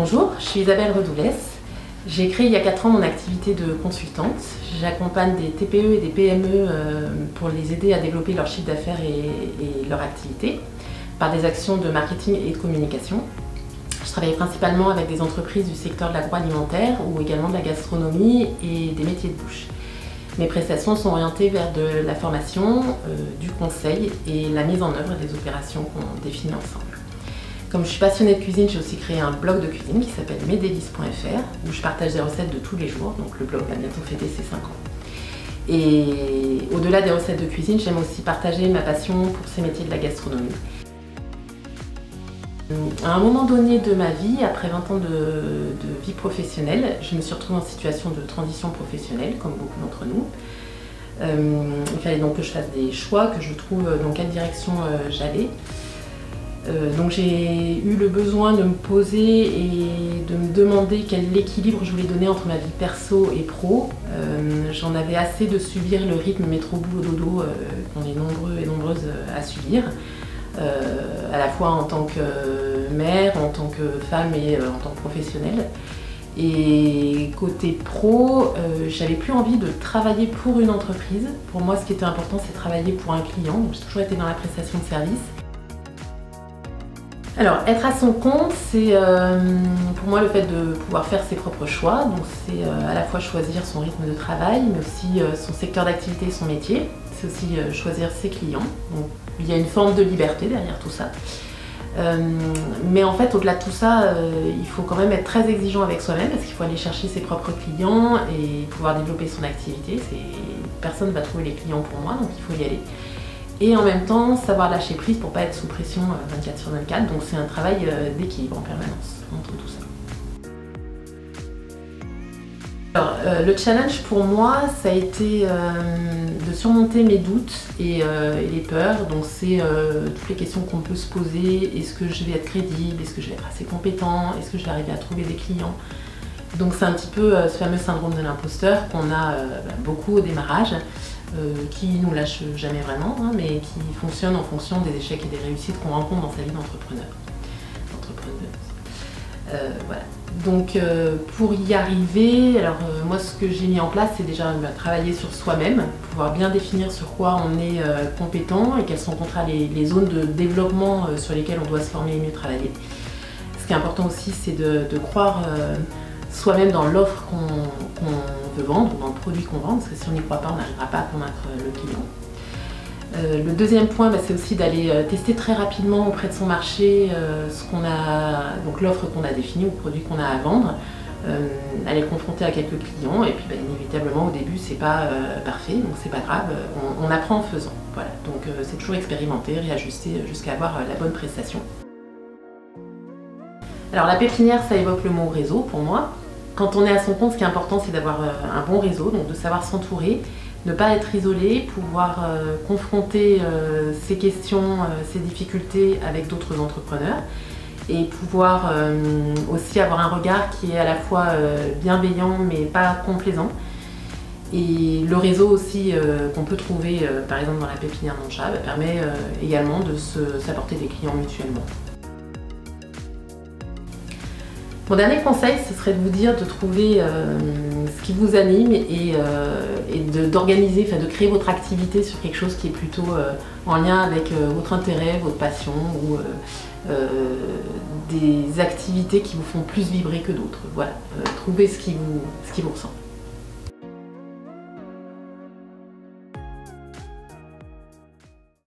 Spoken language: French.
Bonjour, je suis Isabelle Redoulès. J'ai créé il y a 4 ans mon activité de consultante. J'accompagne des TPE et des PME pour les aider à développer leur chiffre d'affaires et leur activité par des actions de marketing et de communication. Je travaille principalement avec des entreprises du secteur de l'agroalimentaire ou également de la gastronomie et des métiers de bouche. Mes prestations sont orientées vers de la formation, du conseil et la mise en œuvre des opérations qu'on définit ensemble. Comme je suis passionnée de cuisine, j'ai aussi créé un blog de cuisine qui s'appelle mesdelices.fr où je partage des recettes de tous les jours, donc le blog va bientôt fêter ses 5 ans. Et au-delà des recettes de cuisine, j'aime aussi partager ma passion pour ces métiers de la gastronomie. À un moment donné de ma vie, après 20 ans de vie professionnelle, je me suis retrouvée en situation de transition professionnelle, comme beaucoup d'entre nous. Il fallait donc que je fasse des choix, que je trouve dans quelle direction j'allais. Donc j'ai eu le besoin de me poser et de me demander quel équilibre je voulais donner entre ma vie perso et pro. J'en avais assez de subir le rythme métro boulot dodo qu'on est nombreux et nombreuses à subir, à la fois en tant que mère, en tant que femme et en tant que professionnelle. Et côté pro, j'avais plus envie de travailler pour une entreprise. Pour moi, ce qui était important, c'est travailler pour un client. Donc j'ai toujours été dans la prestation de service. Alors, être à son compte, c'est pour moi le fait de pouvoir faire ses propres choix. Donc c'est à la fois choisir son rythme de travail, mais aussi son secteur d'activité et son métier. C'est aussi choisir ses clients. Donc il y a une forme de liberté derrière tout ça. Mais en fait, au-delà de tout ça, il faut quand même être très exigeant avec soi-même parce qu'il faut aller chercher ses propres clients et pouvoir développer son activité. Personne ne va trouver les clients pour moi, donc il faut y aller. Et en même temps, savoir lâcher prise pour ne pas être sous pression 24/24. Donc c'est un travail d'équilibre en permanence entre tout ça. Alors, le challenge pour moi, ça a été de surmonter mes doutes et les peurs. Donc c'est toutes les questions qu'on peut se poser. Est-ce que je vais être crédible? Est-ce que je vais être assez compétent? Est-ce que je vais arriver à trouver des clients? Donc c'est un petit peu ce fameux syndrome de l'imposteur qu'on a beaucoup au démarrage. Qui nous lâche jamais vraiment, hein, mais qui fonctionne en fonction des échecs et des réussites qu'on rencontre dans sa vie d'entrepreneur. Voilà. Donc pour y arriver, alors moi ce que j'ai mis en place, c'est déjà travailler sur soi-même, pouvoir bien définir sur quoi on est compétent et quelles sont au contraire les zones de développement sur lesquelles on doit se former et mieux travailler. Ce qui est important aussi, c'est de croire soi-même dans l'offre qu'on veut vendre, dans le produit qu'on vend, parce que si on n'y croit pas, on n'arrivera pas à convaincre le client. Le deuxième point, c'est aussi d'aller tester très rapidement auprès de son marché donc l'offre qu'on a définie ou le produit qu'on a à vendre, aller le confronter à quelques clients et puis inévitablement au début c'est pas parfait, donc c'est pas grave, on apprend en faisant. Voilà. Donc c'est toujours expérimenter, réajuster jusqu'à avoir la bonne prestation. Alors la pépinière, ça évoque le mot réseau pour moi. Quand on est à son compte, ce qui est important, c'est d'avoir un bon réseau, donc de savoir s'entourer, ne pas être isolé, pouvoir confronter ses questions, ses difficultés avec d'autres entrepreneurs et pouvoir aussi avoir un regard qui est à la fois bienveillant mais pas complaisant. Et le réseau aussi qu'on peut trouver par exemple dans la pépinière Mon Chat permet également de s'apporter des clients mutuellement. Mon dernier conseil, ce serait de vous dire de trouver ce qui vous anime et d'organiser, de créer votre activité sur quelque chose qui est plutôt en lien avec votre intérêt, votre passion ou des activités qui vous font plus vibrer que d'autres. Voilà, trouvez ce qui vous ressemble.